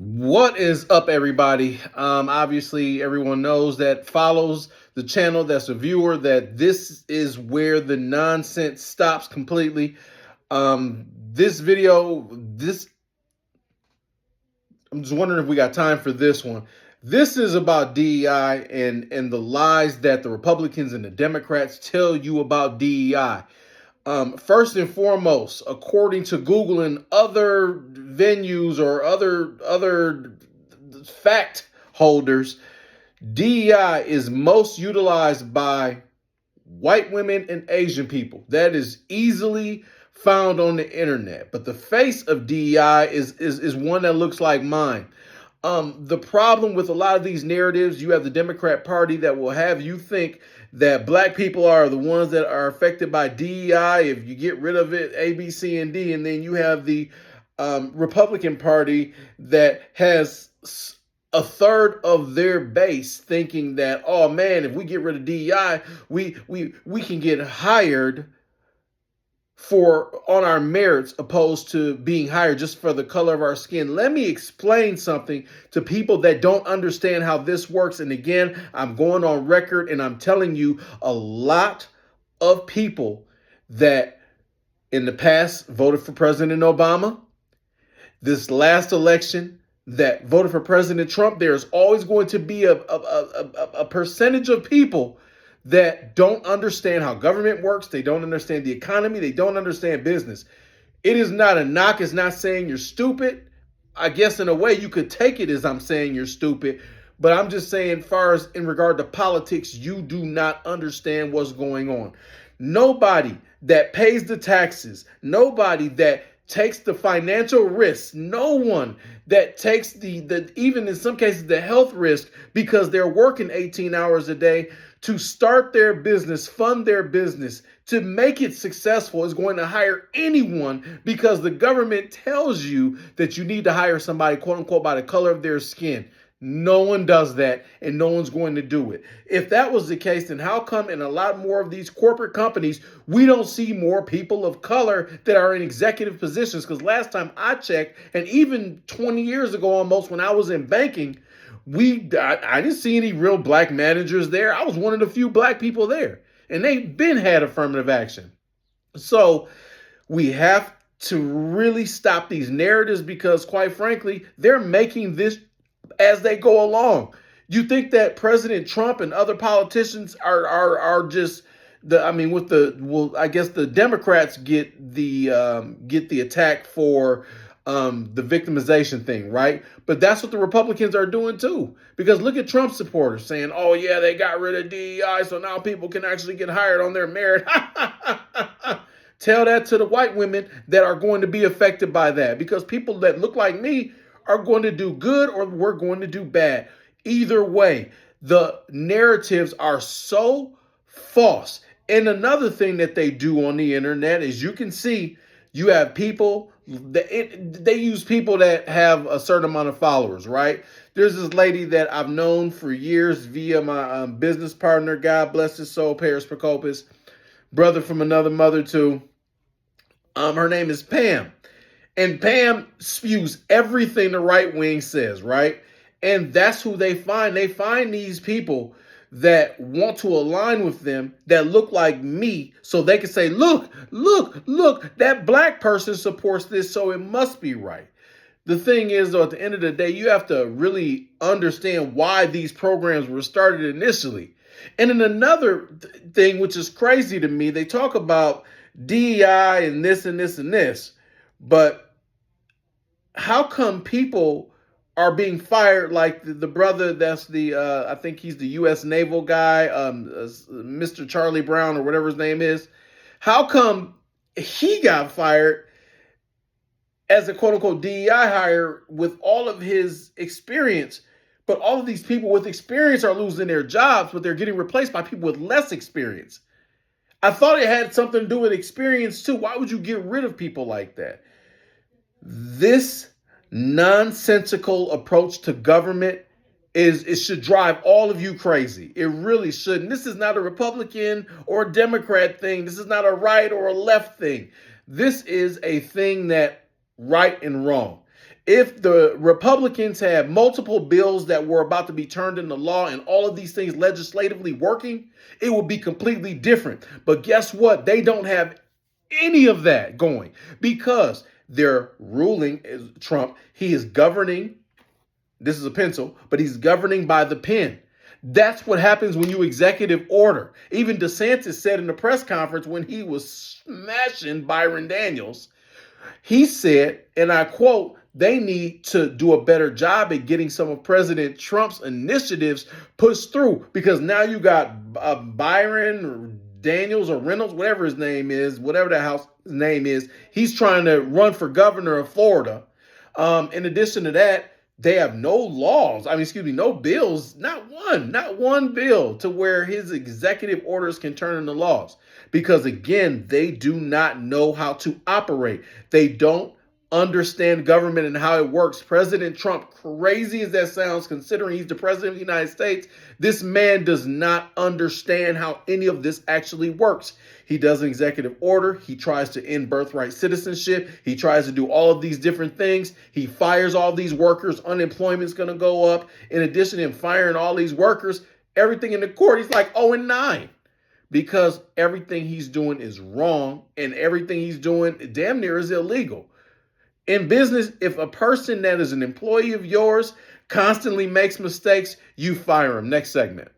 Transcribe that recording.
What is up, everybody? Obviously, everyone knows that follows the channel, that's a viewer, that this is where the nonsense stops completely. This video, I'm just wondering if we got time for this one. This is about DEI and the lies that the Republicans and the Democrats tell you about DEI. First and foremost, according to Google and other venues or other fact holders, DEI is most utilized by white women and Asian people. That is easily found on the internet. But the face of DEI is one that looks like mine. The problem with a lot of these narratives, you have the Democrat Party that will have you think that black people are the ones that are affected by DEI. If you get rid of it, A, B, C, and D, and then you have the Republican Party that has a third of their base thinking that, oh man, if we get rid of DEI, we can get hired for on our merits opposed to being hired just for the color of our skin. Let me explain something to people that don't understand how this works. And again, I'm going on record and I'm telling you, a lot of people that in the past voted for President Obama, this last election that voted for President Trump, there's always going to be a percentage of people that don't understand how government works. They don't understand the economy. They don't understand business. It is not a knock. It's not saying you're stupid. I guess in a way you could take it as I'm saying you're stupid. But I'm just saying, far as in regard to politics, you do not understand what's going on. Nobody that pays the taxes, nobody that takes the financial risks, no one that takes the even in some cases the health risk because they're working 18 hours a day to start their business, fund their business, to make it successful is going to hire anyone because the government tells you that you need to hire somebody, quote unquote, by the color of their skin. No one does that, and no one's going to do it. If that was the case, then how come in a lot more of these corporate companies, we don't see more people of color that are in executive positions? Because last time I checked, and even 20 years ago almost when I was in banking, I didn't see any real black managers there. I was one of the few black people there, and they've been had affirmative action. So we have to really stop these narratives because, quite frankly, they're making this as they go along. You think that President Trump and other politicians are just I guess the Democrats get the attack for the victimization thing, right? But that's what the Republicans are doing too. Because look at Trump supporters saying, oh yeah, they got rid of DEI, so now people can actually get hired on their merit. Tell that to the white women that are going to be affected by that, because people that look like me are going to do good or we're going to do bad. Either way, the narratives are so false. And another thing that they do on the internet is you can see you have people, they use people that have a certain amount of followers, right? There's this lady that I've known for years via my business partner, God bless his soul, Paris Procopis, brother from another mother too. Her name is Pam. And Pam spews everything the right wing says, right? And that's who they find. They find these people that want to align with them, that look like me, so they can say, look, that black person supports this, so it must be right. The thing is, though, at the end of the day, you have to really understand why these programs were started initially. And then another thing, which is crazy to me, they talk about DEI and this and this and this, but how come people are being fired like the brother that's I think he's the U.S. naval guy, Mr. Charlie Brown or whatever his name is. How come he got fired as a quote-unquote DEI hire with all of his experience, but all of these people with experience are losing their jobs, but they're getting replaced by people with less experience? I thought it had something to do with experience too. Why would you get rid of people like that? This nonsensical approach to government it should drive all of you crazy. It really should. And this is not a Republican or a Democrat thing. This is not a right or a left thing. This is a thing that right and wrong. If the Republicans had multiple bills that were about to be turned into law and all of these things legislatively working, it would be completely different. But guess what? They don't have any of that going because they're ruling Trump. He is governing. This is a pencil, but he's governing by the pen. That's what happens when you executive order. Even DeSantis said in the press conference when he was smashing Byron Daniels, he said, and I quote, they need to do a better job at getting some of President Trump's initiatives pushed through because now you got Byron or Daniels or Reynolds, whatever his name is, whatever that house name is, he's trying to run for governor of Florida. In addition to that, they have no laws. No bills, not one bill to where his executive orders can turn into laws. Because again, they do not know how to operate. They don't understand government and how it works. President Trump, crazy as that sounds, considering he's the president of the United States, this man does not understand how any of this actually works. He does an executive order. He tries to end birthright citizenship. He tries to do all of these different things. He fires all these workers. Unemployment's going to go up. In addition to him firing all these workers, everything in the court, he's like 0-9. Because everything he's doing is wrong and everything he's doing damn near is illegal. In business, if a person that is an employee of yours constantly makes mistakes, you fire him. Next segment.